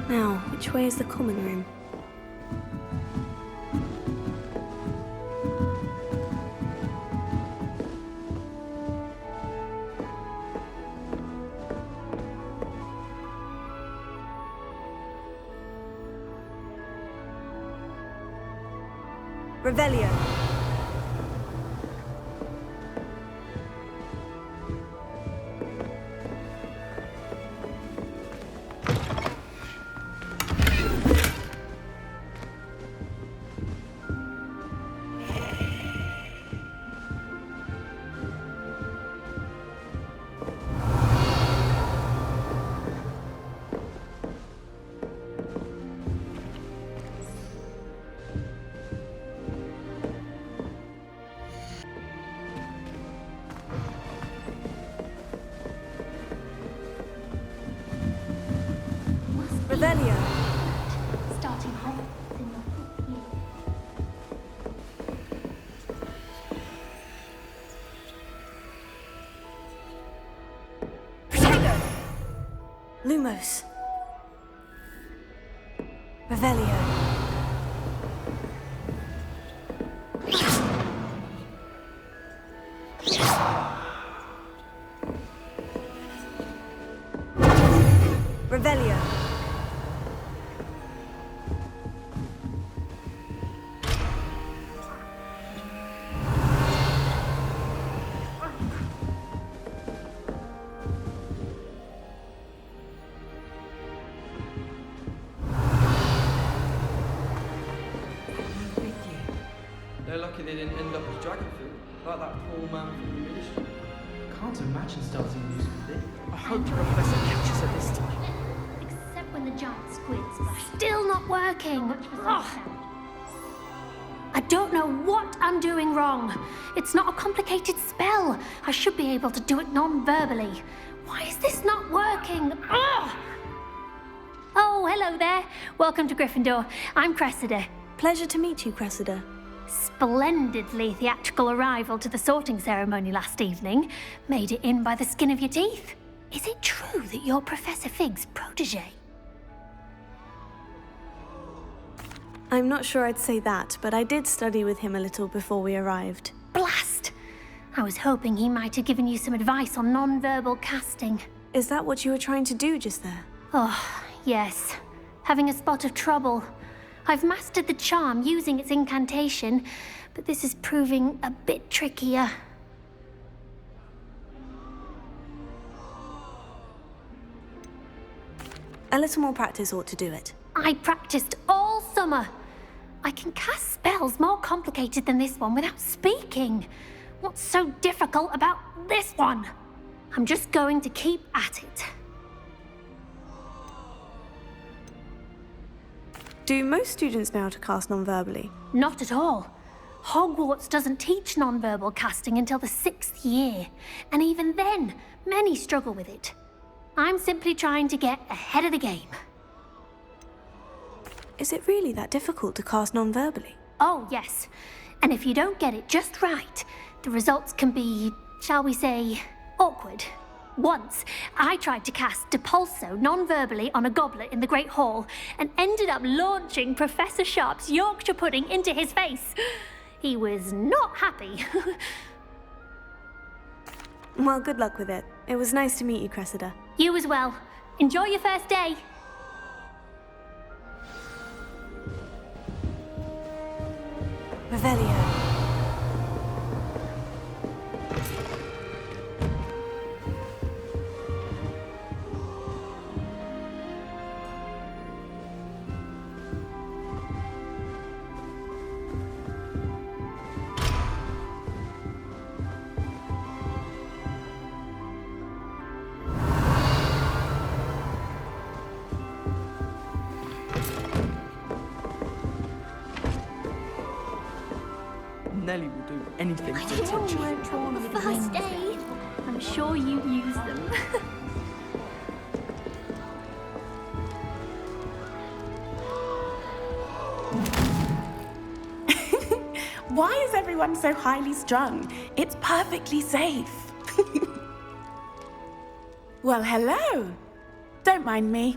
Now, which way is the common room? Revelio. Revelio. Starting Hogwarts in the 5th year. Protego! Lumos. Revelio. Revelio. They're lucky they didn't end up as Dragonfield, like that poor man from the ministry. Can't imagine starting a musical theatre. I hope the Professor catches her this time. Except when the giant squids splash. Still not working. Ugh. I don't know what I'm doing wrong. It's not a complicated spell. I should be able to do it non-verbally. Why is this not working? Ugh. Oh, hello there. Welcome to Gryffindor. I'm Cressida. Pleasure to meet you, Cressida. Splendidly theatrical arrival to the sorting ceremony last evening. Made it in by the skin of your teeth. Is it true that you're Professor Fig's protege? I'm not sure I'd say that, but I did study with him a little before we arrived. Blast! I was hoping he might have given you some advice on non-verbal casting. Is that what you were trying to do just there? Oh, yes. Having a spot of trouble. I've mastered the charm using its incantation, but this is proving a bit trickier. A little more practice ought to do it. I practiced all summer. I can cast spells more complicated than this one without speaking. What's so difficult about this one? I'm just going to keep at it. Do most students know how to cast non-verbally? Not at all. Hogwarts doesn't teach non-verbal casting until the 6th year, and even then, many struggle with it. I'm simply trying to get ahead of the game. Is it really that difficult to cast non-verbally? Oh, yes. And if you don't get it just right, the results can be, shall we say, awkward. Once, I tried to cast Depulso non-verbally on a goblet in the Great Hall and ended up launching Professor Sharp's Yorkshire pudding into his face. He was not happy. Well, good luck with it. It was nice to meet you, Cressida. You as well. Enjoy your first day. Revelio. Nellie will do anything I to don't touch you. won't on the first day. I'm sure you use them. Why is everyone so highly strung? It's perfectly safe. Well, hello. Don't mind me.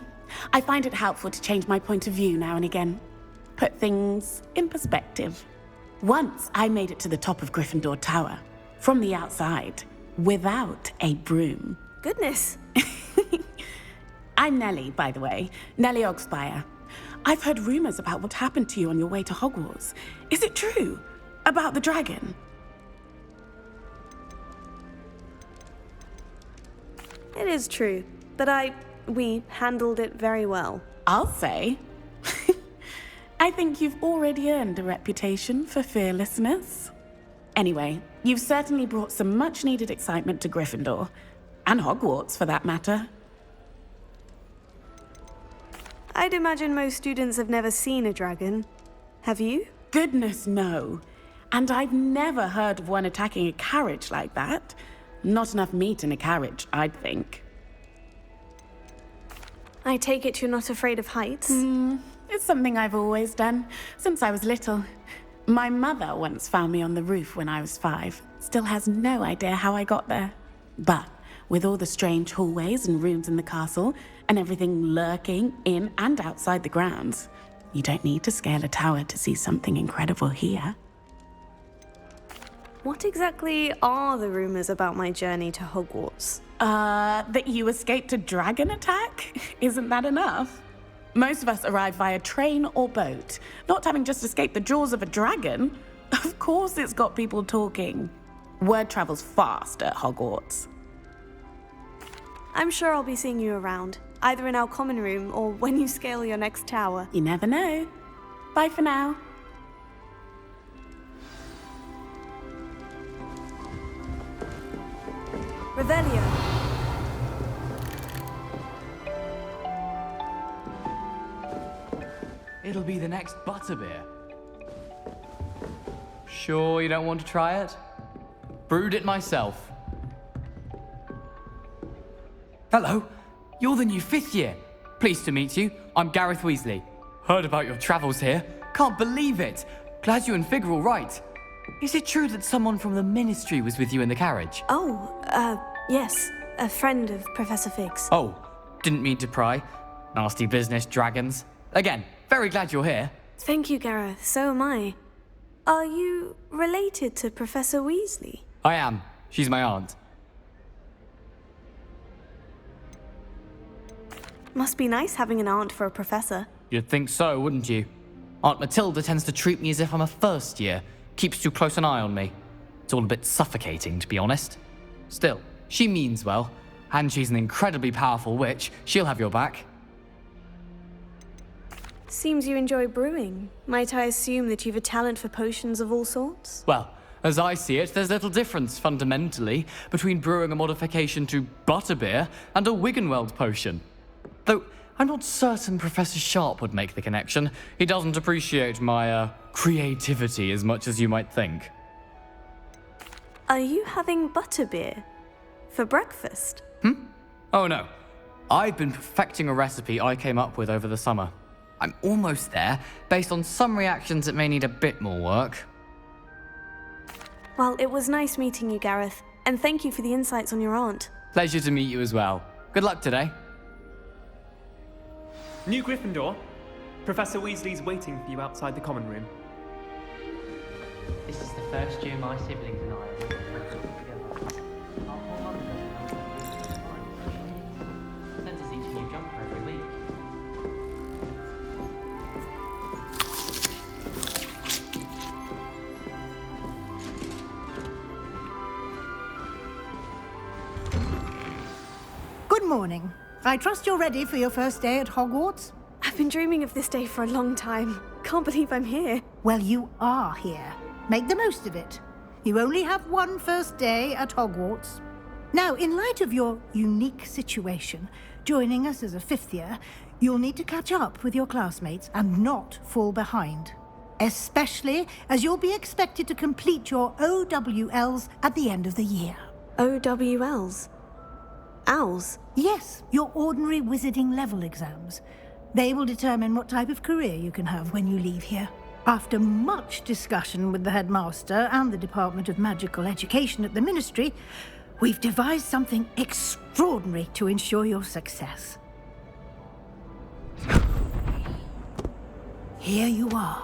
I find it helpful to change my point of view now and again. Put things in perspective. Once I made it to the top of Gryffindor Tower, from the outside, without a broom. Goodness. I'm Nellie, by the way. Nellie Ogspire. I've heard rumors about what happened to you on your way to Hogwarts. Is it true? About the dragon? It is true, but we handled it very well. I'll say. I think you've already earned a reputation for fearlessness. Anyway, you've certainly brought some much-needed excitement to Gryffindor. And Hogwarts, for that matter. I'd imagine most students have never seen a dragon. Have you? Goodness, no. And I've never heard of one attacking a carriage like that. Not enough meat in a carriage, I'd think. I take it you're not afraid of heights? It's something I've always done, since I was little. My mother once found me on the roof when I was 5. Still has no idea how I got there. But with all the strange hallways and rooms in the castle, and everything lurking in and outside the grounds, you don't need to scale a tower to see something incredible here. What exactly are the rumors about my journey to Hogwarts? That you escaped a dragon attack? Isn't that enough? Most of us arrive via train or boat, not having just escaped the jaws of a dragon. Of course it's got people talking. Word travels fast at Hogwarts. I'm sure I'll be seeing you around, either in our common room or when you scale your next tower. You never know. Bye for now. Revelio. It'll be the next butterbeer. Sure you don't want to try it? Brewed it myself. Hello, you're the new 5th year. Pleased to meet you. I'm Gareth Weasley. Heard about your travels here. Can't believe it. Glad you and Fig are all right. Is it true that someone from the Ministry was with you in the carriage? Yes. A friend of Professor Fig's. Oh, didn't mean to pry. Nasty business, dragons. Again, very glad you're here. Thank you, Gareth. So am I. Are you related to Professor Weasley? I am. She's my aunt. Must be nice having an aunt for a professor. You'd think so, wouldn't you? Aunt Matilda tends to treat me as if I'm a first year. Keeps too close an eye on me. It's all a bit suffocating, to be honest. Still, she means well. And she's an incredibly powerful witch. She'll have your back. Seems you enjoy brewing. Might I assume that you've a talent for potions of all sorts? Well, as I see it, there's little difference, fundamentally, between brewing a modification to butterbeer and a Wiggenweld potion. Though, I'm not certain Professor Sharp would make the connection. He doesn't appreciate my, creativity as much as you might think. Are you having butterbeer? For breakfast? Oh no. I've been perfecting a recipe I came up with over the summer. I'm almost there. Based on some reactions, it may need a bit more work. Well, it was nice meeting you, Gareth. And thank you for the insights on your aunt. Pleasure to meet you as well. Good luck today. New Gryffindor, Professor Weasley's waiting for you outside the common room. This is the first year my siblings and I have worked together. Our whole mum doesn't know. Sends us each a new jumper every week. Good morning. I trust you're ready for your first day at Hogwarts? I've been dreaming of this day for a long time. Can't believe I'm here. Well, you are here. Make the most of it. You only have one first day at Hogwarts. Now, in light of your unique situation, joining us as a 5th year, you'll need to catch up with your classmates and not fall behind. Especially as you'll be expected to complete your OWLs at the end of the year. OWLs? Owls? Yes, your ordinary wizarding level exams. They will determine what type of career you can have when you leave here. After much discussion with the headmaster and the Department of Magical Education at the Ministry, we've devised something extraordinary to ensure your success. here you are.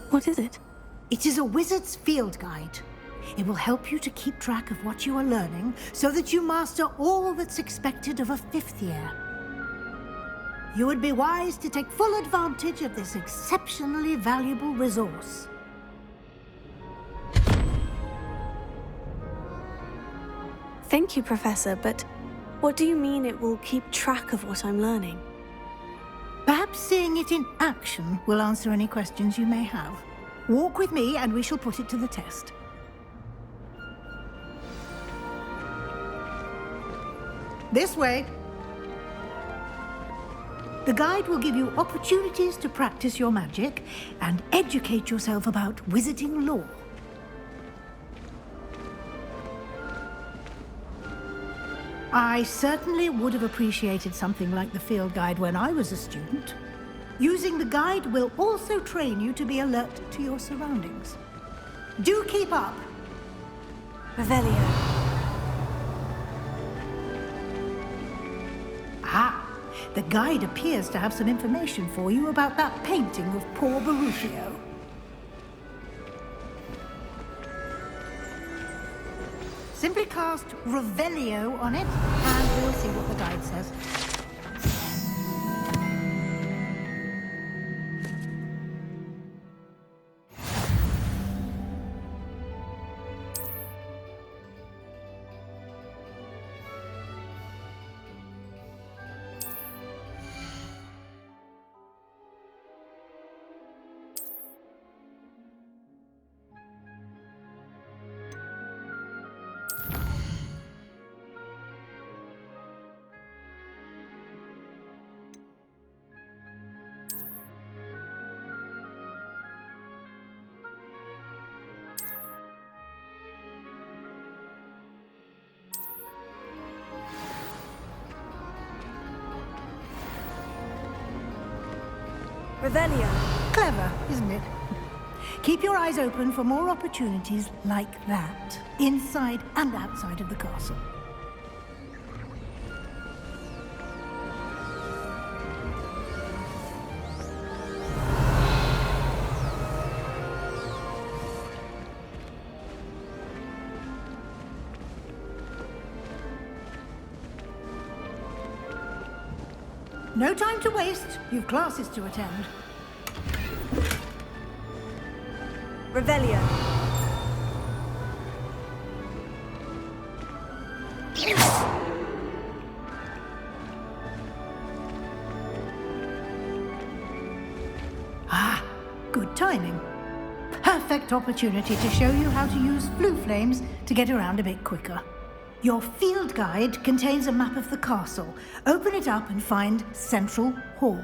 What is it? It is a wizard's field guide. It will help you to keep track of what you are learning so that you master all that's expected of a 5th year. You would be wise to take full advantage of this exceptionally valuable resource. Thank you, Professor, but what do you mean it will keep track of what I'm learning? Perhaps seeing it in action will answer any questions you may have. Walk with me and we shall put it to the test. This way. The guide will give you opportunities to practice your magic and educate yourself about wizarding lore. I certainly would have appreciated something like the field guide when I was a student. Using the guide will also train you to be alert to your surroundings. Do keep up. Revelio. Ah, the guide appears to have some information for you about that painting of poor Baruchio. Simply cast Revelio on it, and we'll see what the guide says. Revelio. Clever, isn't it? Keep your eyes open for more opportunities like that, inside and outside of the castle. No time to waste. You've classes to attend. Revelio. Ah, good timing. Perfect opportunity to show you how to use blue flames to get around a bit quicker. Your field guide contains a map of the castle. Open it up and find Central Hall.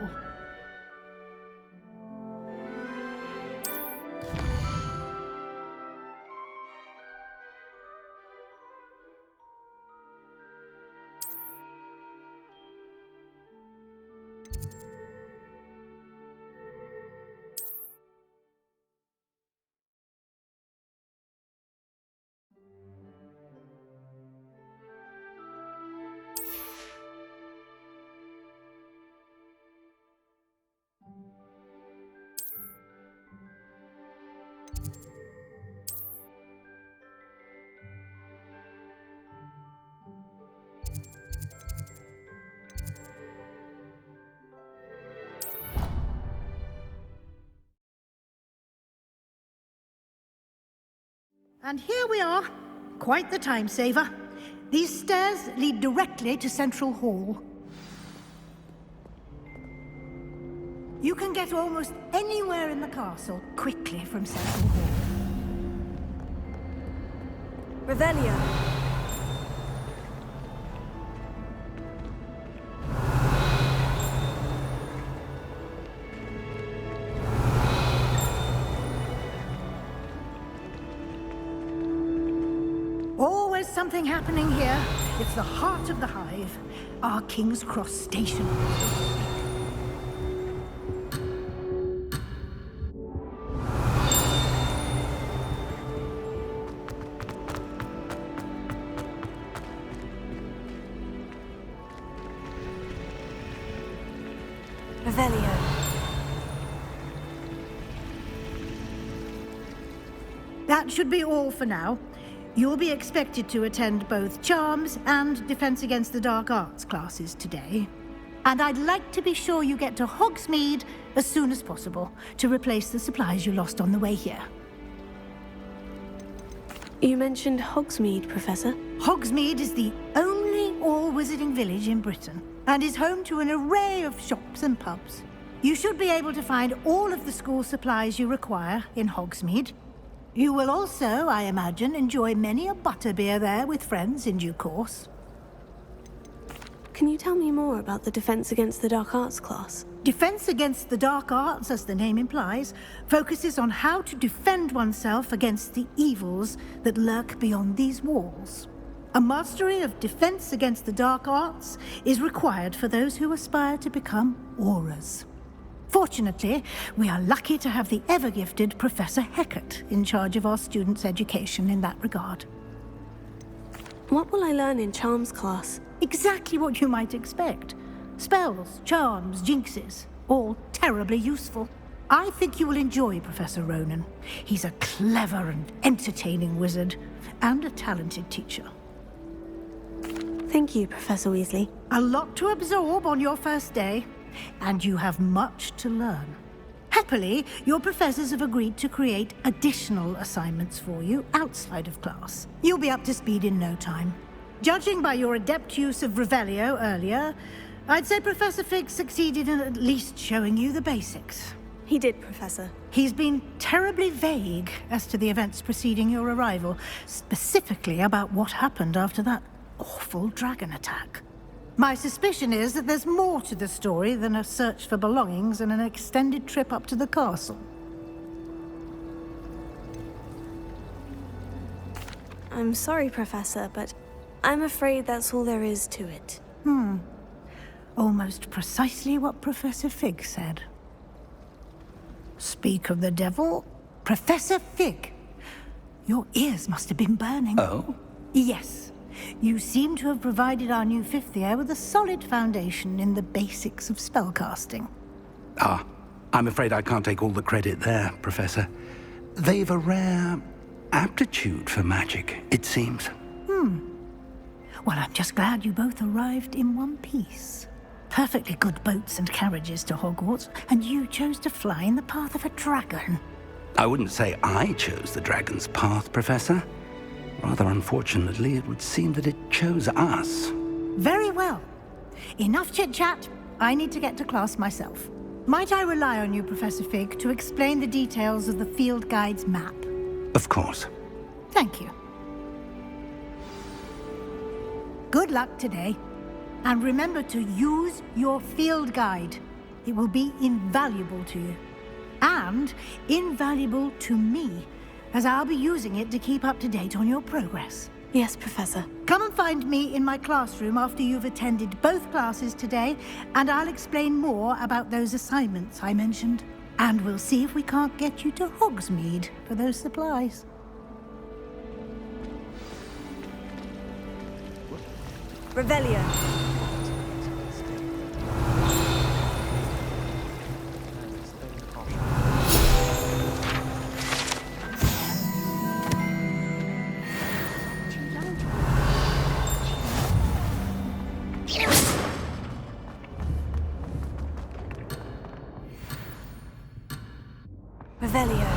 And here we are. Quite the time saver. These stairs lead directly to Central Hall. You can get almost anywhere in the castle quickly from Central Hall. Revelio. Always something happening here. It's the heart of the hive, our King's Cross station. Revelio. That should be all for now. You'll be expected to attend both Charms and Defense Against the Dark Arts classes today. And I'd like to be sure you get to Hogsmeade as soon as possible to replace the supplies you lost on the way here. You mentioned Hogsmeade, Professor. Hogsmeade is the only all-wizarding village in Britain and is home to an array of shops and pubs. You should be able to find all of the school supplies you require in Hogsmeade. You will also, I imagine, enjoy many a butterbeer there with friends in due course. Can you tell me more about the Defense Against the Dark Arts class? Defense Against the Dark Arts, as the name implies, focuses on how to defend oneself against the evils that lurk beyond these walls. A mastery of Defense Against the Dark Arts is required for those who aspire to become Aurors. Fortunately, we are lucky to have the ever-gifted Professor Hecat in charge of our students' education in that regard. What will I learn in Charms class? Exactly what you might expect. Spells, charms, jinxes, all terribly useful. I think you will enjoy Professor Ronan. He's a clever and entertaining wizard, and a talented teacher. Thank you, Professor Weasley. A lot to absorb on your first day, and you have much to learn. Happily, your professors have agreed to create additional assignments for you outside of class. You'll be up to speed in no time. Judging by your adept use of Revelio earlier, I'd say Professor Fig succeeded in at least showing you the basics. He did, Professor. He's been terribly vague as to the events preceding your arrival, specifically about what happened after that awful dragon attack. My suspicion is that there's more to the story than a search for belongings and an extended trip up to the castle. I'm sorry, Professor, but I'm afraid that's all there is to it. Almost precisely what Professor Fig said. Speak of the devil, Professor Fig. Your ears must have been burning. Oh? Yes. You seem to have provided our new fifth year with a solid foundation in the basics of spellcasting. Ah, I'm afraid I can't take all the credit there, Professor. They've a rare aptitude for magic, it seems. Well, I'm just glad you both arrived in one piece. Perfectly good boats and carriages to Hogwarts, and you chose to fly in the path of a dragon. I wouldn't say I chose the dragon's path, Professor. Rather unfortunately, it would seem that it chose us. Very well. Enough chit-chat. I need to get to class myself. Might I rely on you, Professor Fig, to explain the details of the field guide's map? Of course. Thank you. Good luck today. And remember to use your field guide. It will be invaluable to you. And invaluable to me, as I'll be using it to keep up to date on your progress. Yes, Professor. Come and find me in my classroom after you've attended both classes today, and I'll explain more about those assignments I mentioned. And we'll see if we can't get you to Hogsmeade for those supplies. Revelio. Revelio.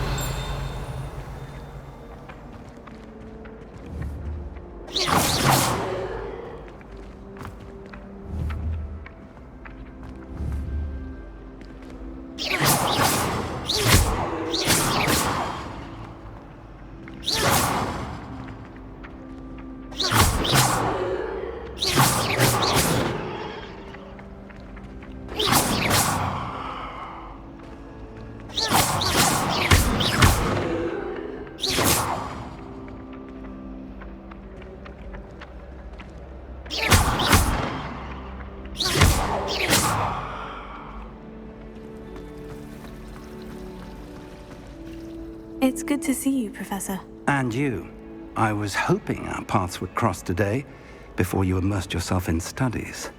It's good to see you, Professor. And you. I was hoping our paths would cross today, before you immersed yourself in studies.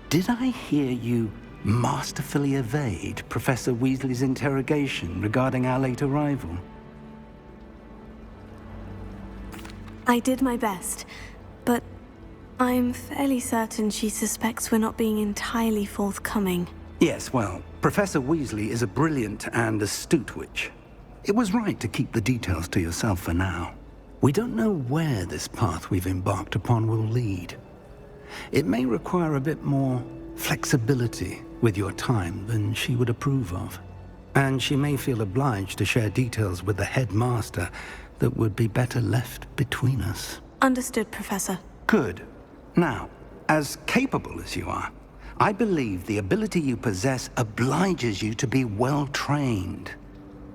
Did I hear you masterfully evade Professor Weasley's interrogation regarding our late arrival? I did my best, but I'm fairly certain she suspects we're not being entirely forthcoming. Yes, well, Professor Weasley is a brilliant and astute witch. It was right to keep the details to yourself for now. We don't know where this path we've embarked upon will lead. It may require a bit more flexibility with your time than she would approve of. And she may feel obliged to share details with the headmaster that would be better left between us. Understood, Professor. Good. Now, as capable as you are, I believe the ability you possess obliges you to be well trained.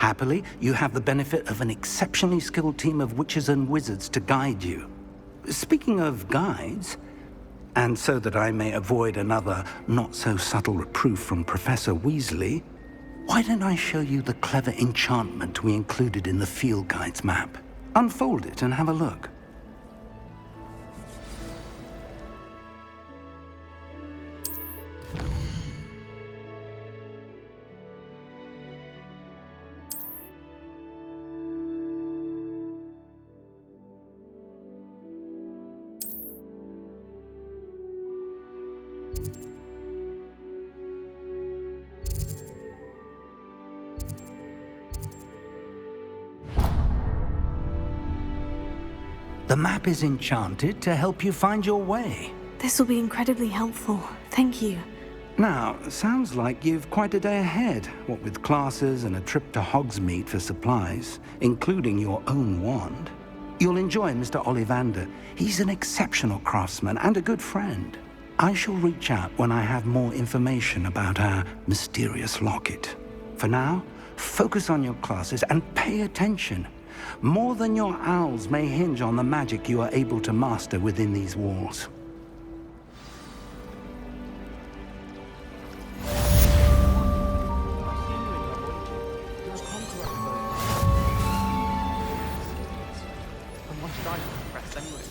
Happily, you have the benefit of an exceptionally skilled team of witches and wizards to guide you. Speaking of guides, and so that I may avoid another not-so-subtle reproof from Professor Weasley, why don't I show you the clever enchantment we included in the field guide's map? Unfold it and have a look. The map is enchanted to help you find your way. This will be incredibly helpful. Thank you. Now, sounds like you've quite a day ahead, what with classes and a trip to Hogsmeade for supplies, including your own wand. You'll enjoy Mr. Ollivander. He's an exceptional craftsman and a good friend. I shall reach out when I have more information about our mysterious locket. For now, focus on your classes and pay attention. More than your owls may hinge on the magic you are able to master within these walls. And why should I be impressed anyway?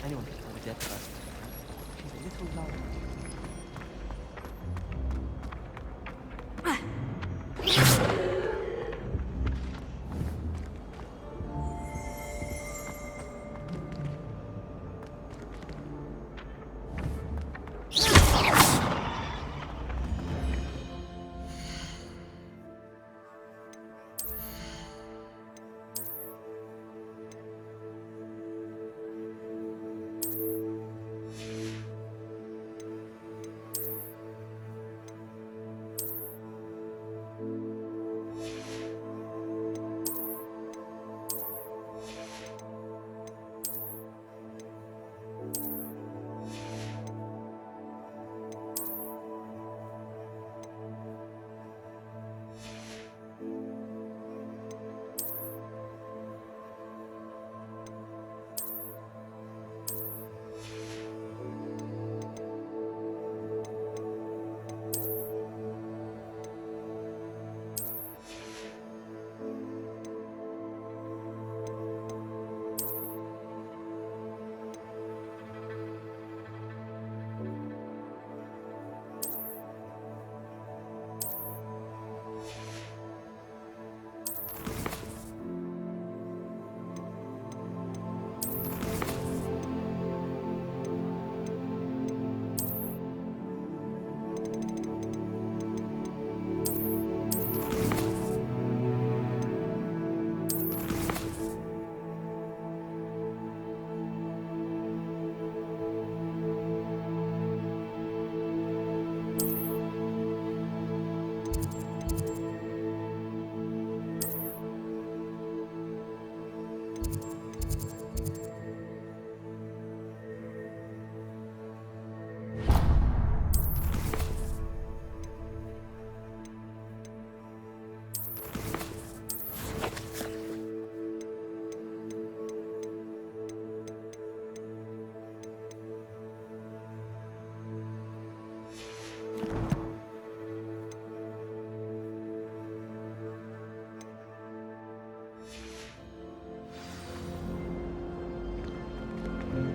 Anyone can tell a dead person. She's a little low.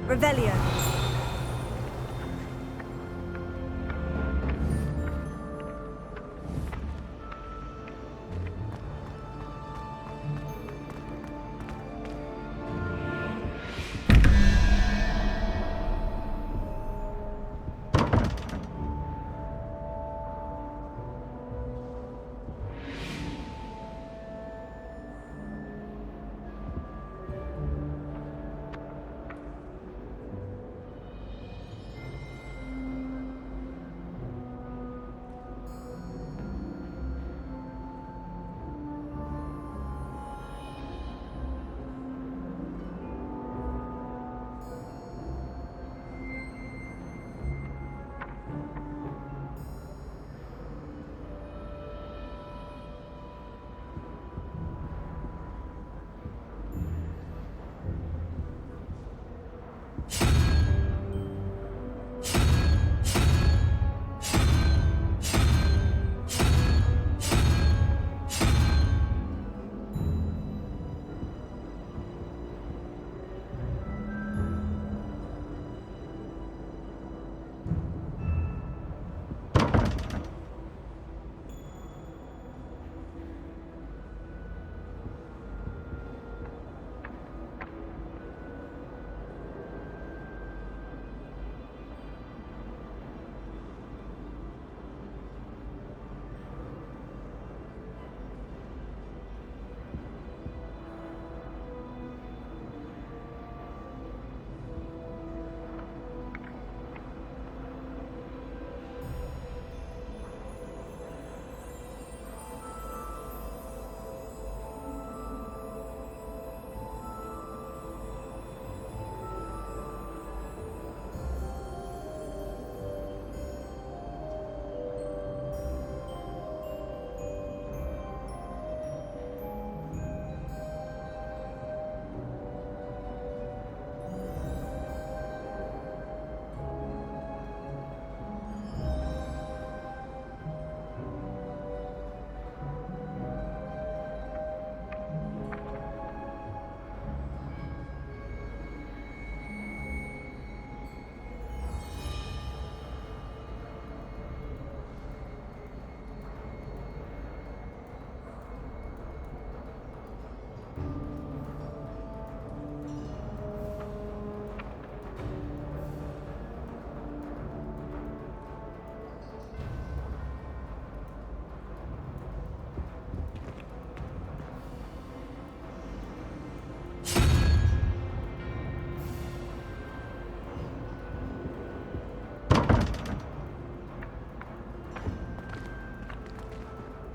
Revelio.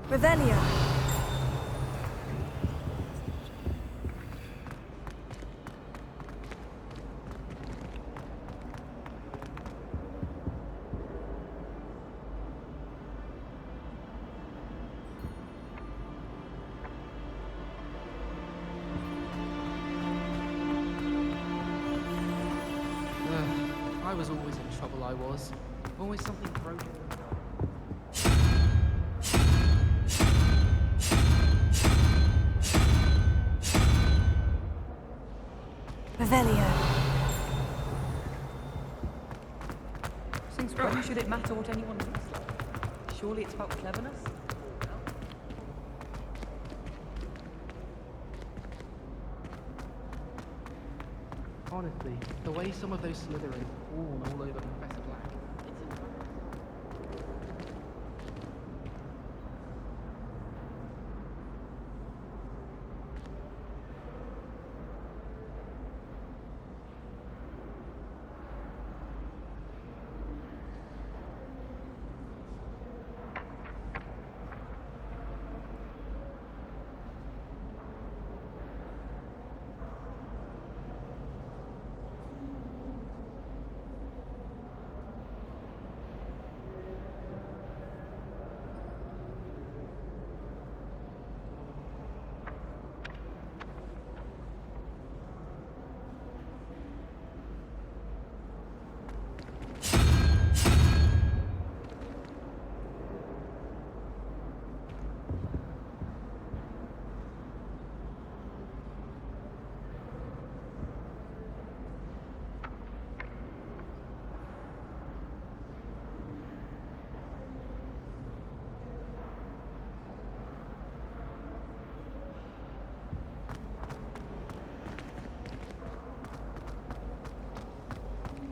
Revelio. I was always in trouble, I was. Always something broken. Revelio. Since when should it matter what anyone looks like? Surely it's about cleverness? Honestly, the way some of those Slytherin fawn all over Professor Black, it's incredible.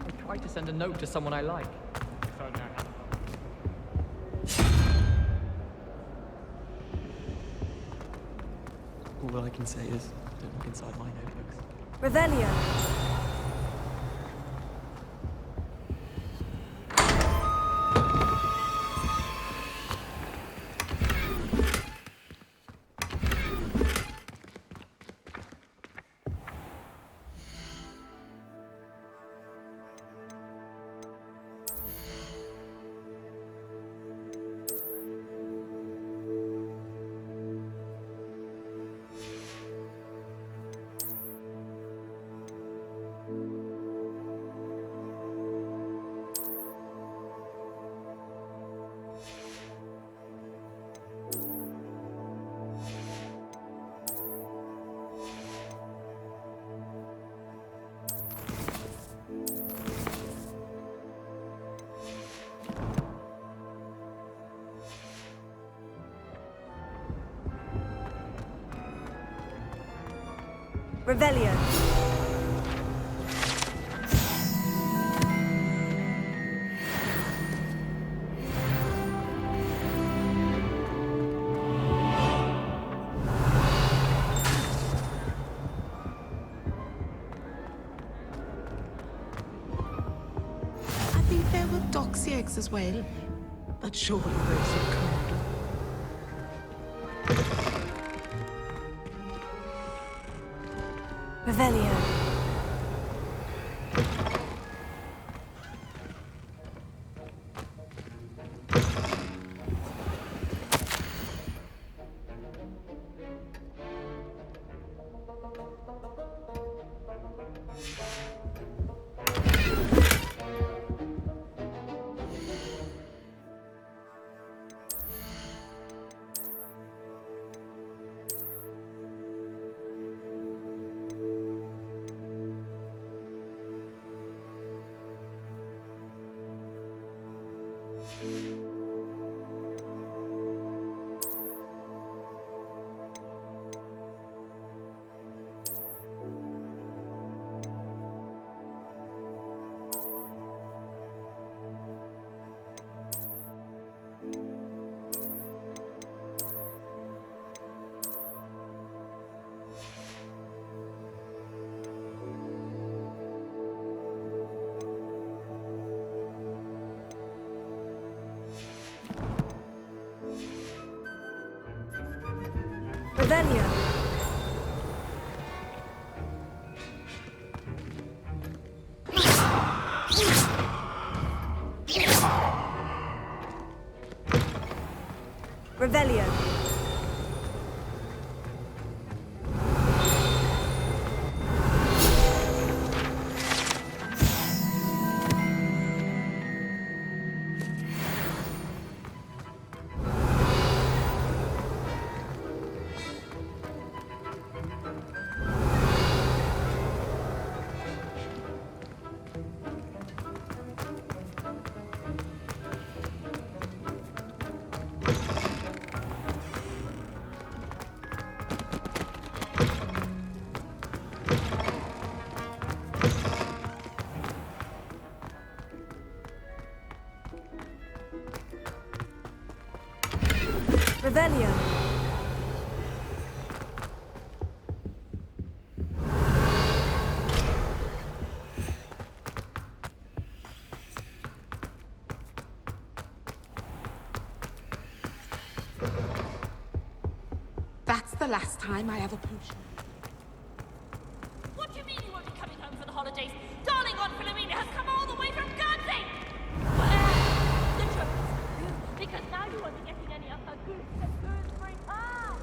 I tried to send a note to someone I like. All I can say is, don't look inside my notebooks. Revelio. Revelio. I think there were doxy eggs as well, but surely those are cold. Revelio. Revelio. Revelio. Revelio. That's the last time I have a potion. What do you mean you won't be coming home for the holidays? Darling Aunt Philomena has come all the way from Guernsey! The joke is you, because now you won't be getting any of her goose and gooseberry pies!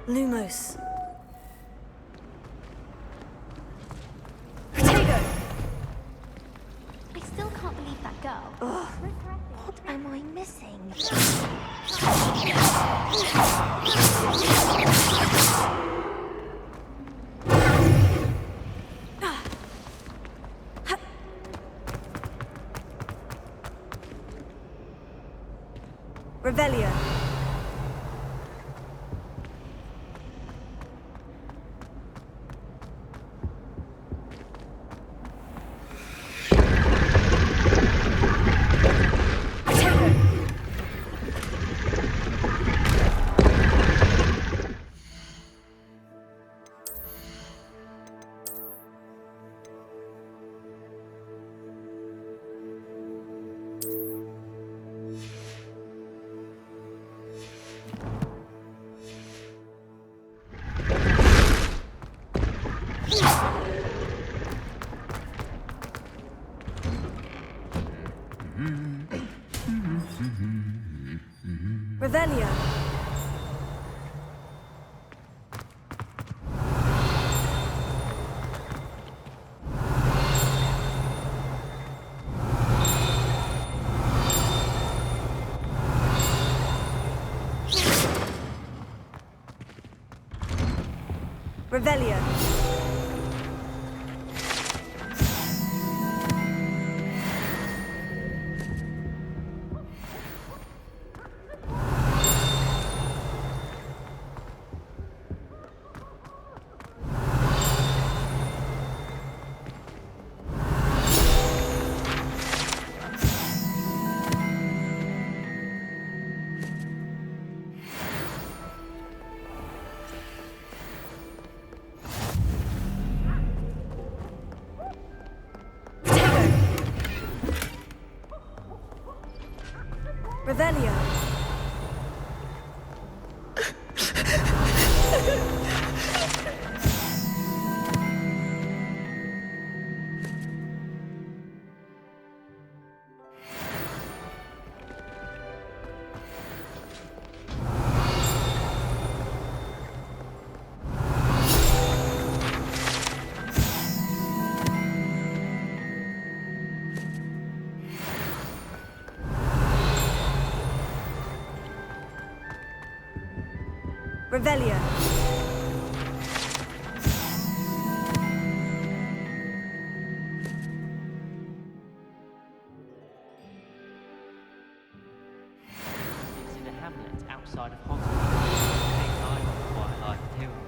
Lumos. Protego! I still can't believe that girl. What am I missing? Revelio. Revelio. Revelio. Revelio. Revelio. It's in a hamlet outside of Hogwarts. Things I don't quite like doing.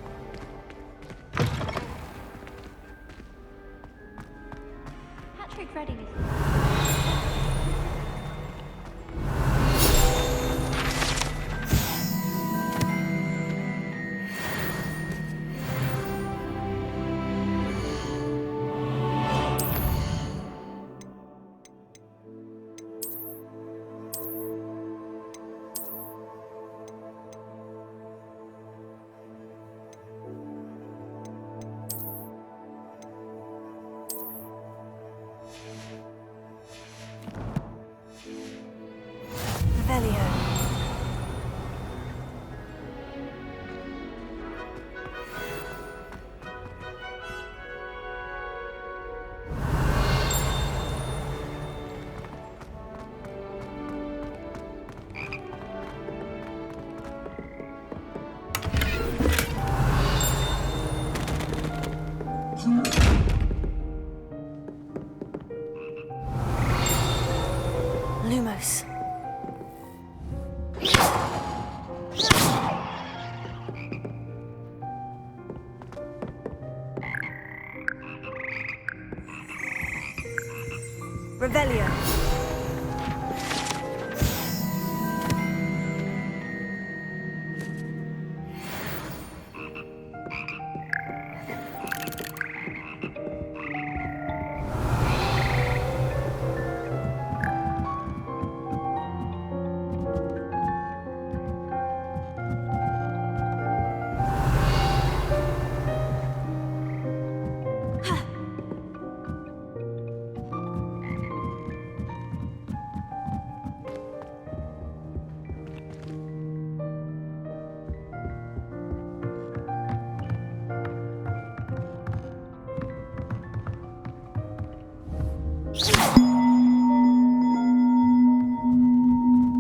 Patrick ready. Revelio. Lumos. Revelio.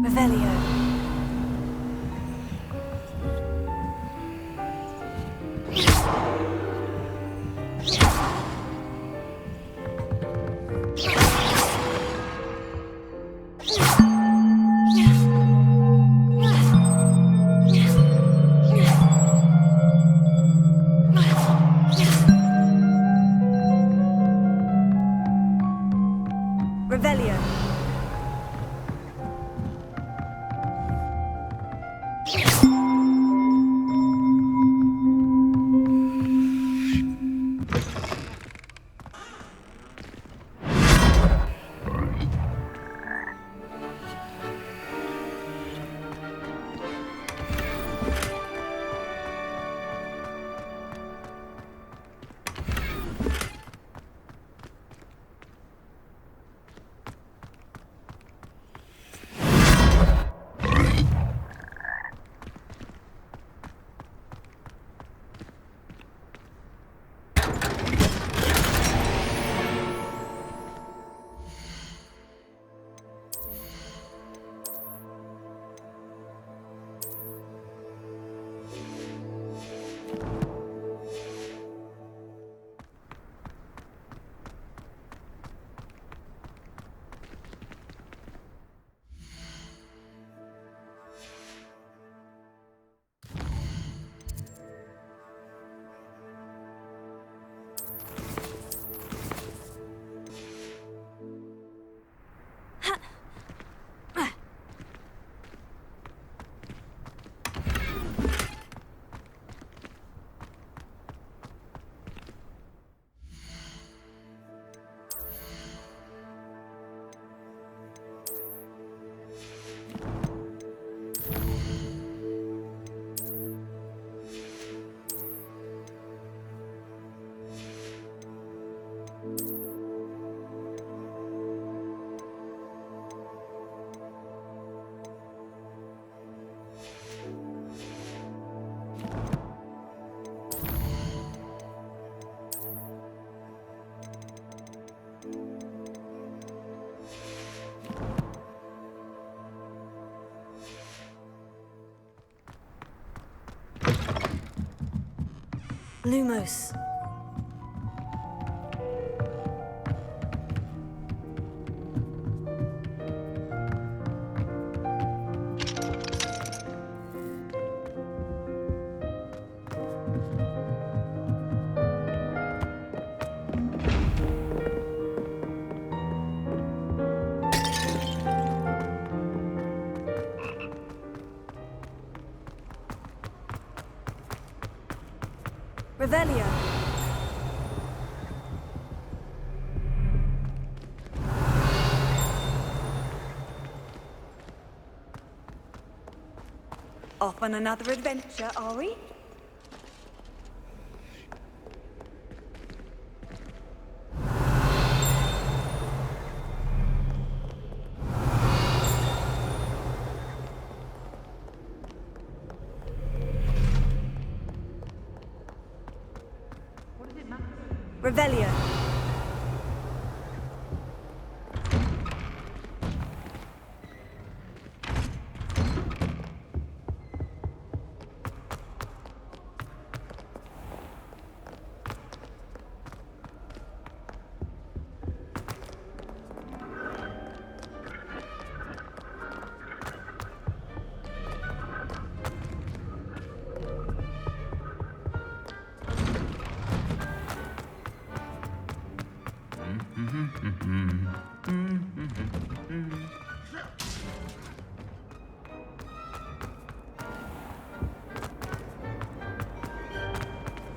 Revelio. Revelio. Lumos. Revelio. Off on another adventure, are we? Revelio.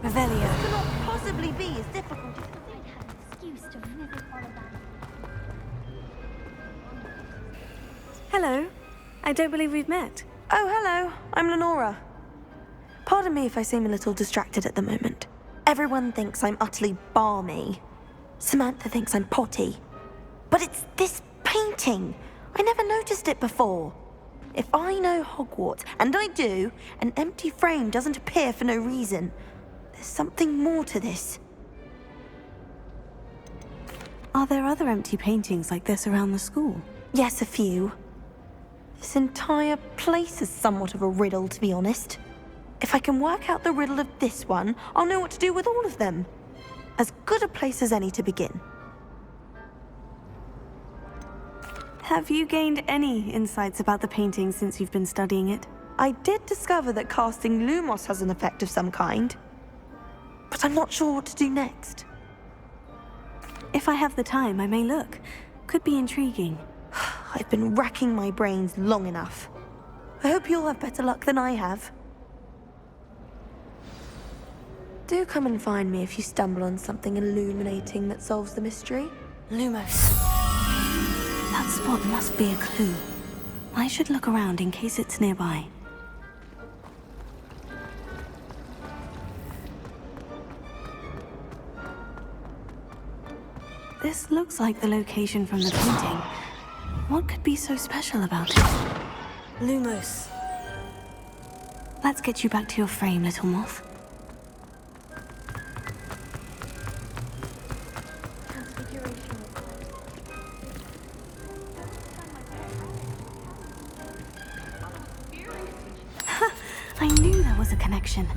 Revelio. This cannot possibly be as difficult as Excuse to visit Oliver. Hello. I don't believe we've met. Oh, hello. I'm Lenora. Pardon me if I seem a little distracted at the moment. Everyone thinks I'm utterly balmy. Samantha thinks I'm potty. But it's this painting. I never noticed it before. If I know Hogwarts, and I do, an empty frame doesn't appear for no reason. There's something more to this. Are there other empty paintings like this around the school? Yes, a few. This entire place is somewhat of a riddle, to be honest. If I can work out the riddle of this one, I'll know what to do with all of them. As good a place as any to begin. Have you gained any insights about the painting since you've been studying it? I did discover that casting Lumos has an effect of some kind. But I'm not sure what to do next. If I have the time, I may look. Could be intriguing. I've been racking my brains long enough. I hope you'll have better luck than I have. Do come and find me if you stumble on something illuminating that solves the mystery. Lumos. That spot must be a clue. I should look around in case it's nearby. This looks like the location from the painting. What could be so special about it? Lumos. Let's get you back to your frame, little moth. I knew there was a connection.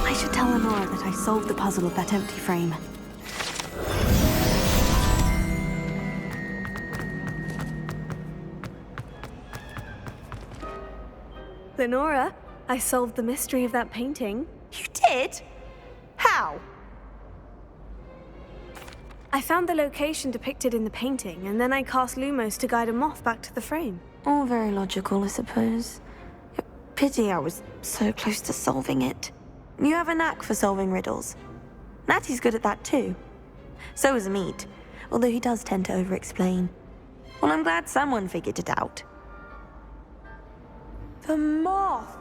I should tell Lenora that I solved the puzzle of that empty frame. Lenora, I solved the mystery of that painting. You did? How? I found the location depicted in the painting, and then I cast Lumos to guide a moth back to the frame. All very logical, I suppose. Pity I was so close to solving it. You have a knack for solving riddles. Natty's good at that too. So is Meat, although he does tend to over-explain. Well, I'm glad someone figured it out. The moth!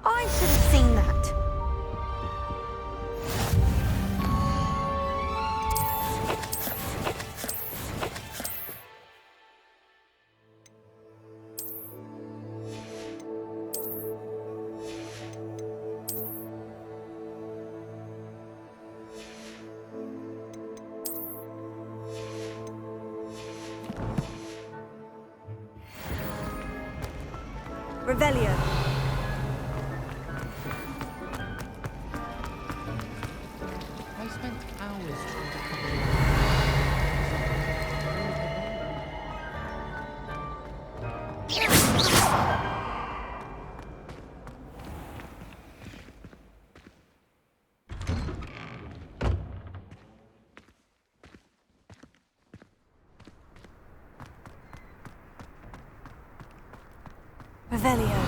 I should have seen that. Revelio. I spent hours trying to cover Revelio.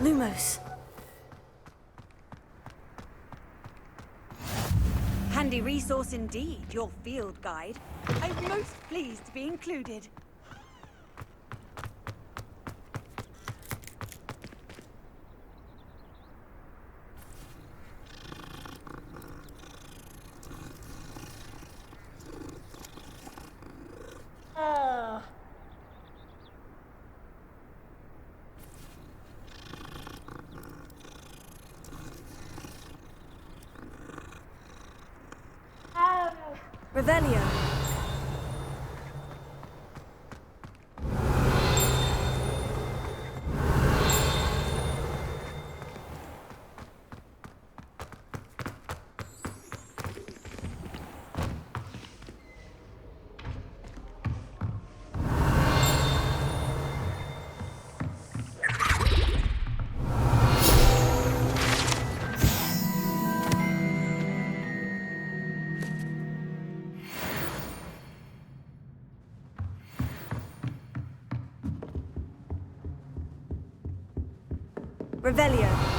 Lumos. Handy resource indeed, your field guide. I'm most pleased to be included. Revelio. Revelio.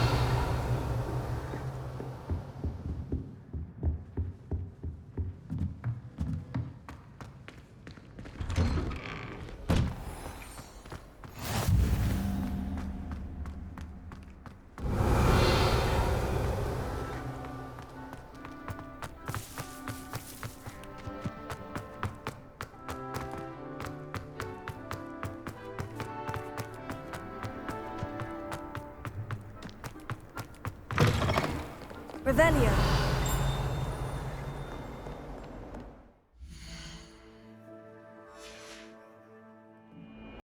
Revelio.